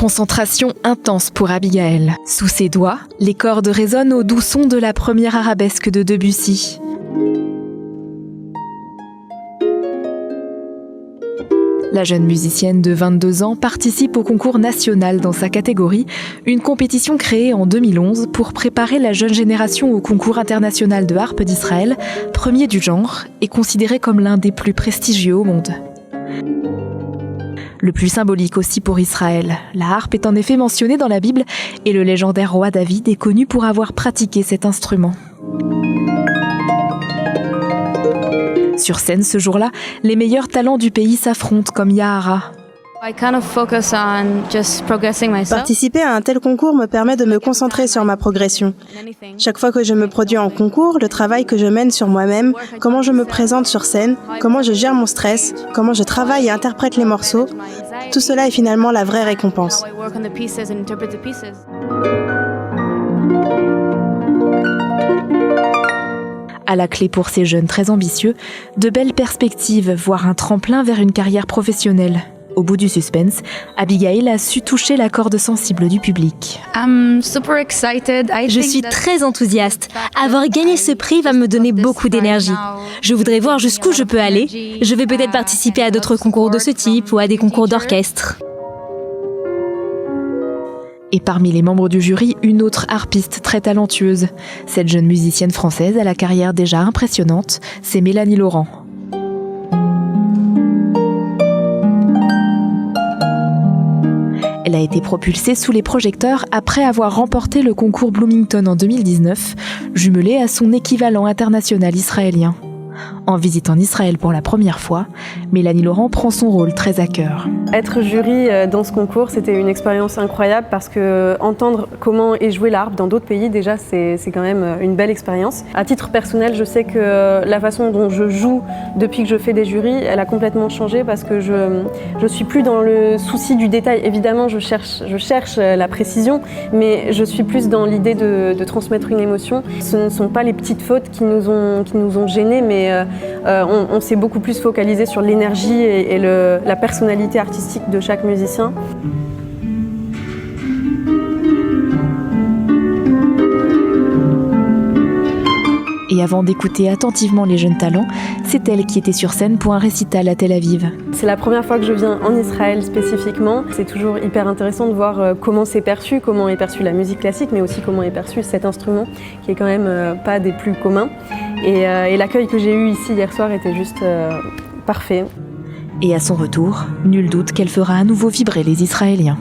Concentration intense pour Abigail. Sous ses doigts, les cordes résonnent au doux son de la première arabesque de Debussy. La jeune musicienne de 22 ans participe au concours national dans sa catégorie, une compétition créée en 2011 pour préparer la jeune génération au concours international de harpe d'Israël, premier du genre et considéré comme l'un des plus prestigieux au monde. Le plus symbolique aussi pour Israël, la harpe est en effet mentionnée dans la Bible et le légendaire roi David est connu pour avoir pratiqué cet instrument. Sur scène ce jour-là, les meilleurs talents du pays s'affrontent comme Yahara. Participer à un tel concours me permet de me concentrer sur ma progression. Chaque fois que je me produis en concours, le travail que je mène sur moi-même, comment je me présente sur scène, comment je gère mon stress, comment je travaille et interprète les morceaux, tout cela est finalement la vraie récompense. À la clé pour ces jeunes très ambitieux, de belles perspectives, voire un tremplin vers une carrière professionnelle. Au bout du suspense, Abigail a su toucher la corde sensible du public. Je suis très enthousiaste. Avoir gagné ce prix va me donner beaucoup d'énergie. Je voudrais voir jusqu'où je peux aller. Je vais peut-être participer à d'autres concours de ce type ou à des concours d'orchestre. Et parmi les membres du jury, une autre harpiste très talentueuse. Cette jeune musicienne française a la carrière déjà impressionnante, c'est Mélanie Laurent. Elle a été propulsée sous les projecteurs après avoir remporté le concours Bloomington en 2019, jumelé à son équivalent international israélien. En visite en Israël pour la première fois, Mélanie Laurent prend son rôle très à cœur. Être jury dans ce concours, c'était une expérience incroyable parce que entendre comment est jouée la harpe dans d'autres pays, déjà, c'est quand même une belle expérience. À titre personnel, je sais que la façon dont je joue depuis que je fais des jurys, elle a complètement changé parce que je suis plus dans le souci du détail. Évidemment, je cherche la précision, mais je suis plus dans l'idée de transmettre une émotion. Ce ne sont pas les petites fautes qui nous ont gênés, mais on s'est beaucoup plus focalisé sur l'énergie et la personnalité artistique de chaque musicien. Et avant d'écouter attentivement les jeunes talents, c'est elle qui était sur scène pour un récital à Tel Aviv. C'est la première fois que je viens en Israël spécifiquement. C'est toujours hyper intéressant de voir comment c'est perçu, comment est perçue la musique classique, mais aussi comment est perçu cet instrument qui est quand même pas des plus communs. Et l'accueil que j'ai eu ici hier soir était juste parfait. Et à son retour, nul doute qu'elle fera à nouveau vibrer les Israéliens.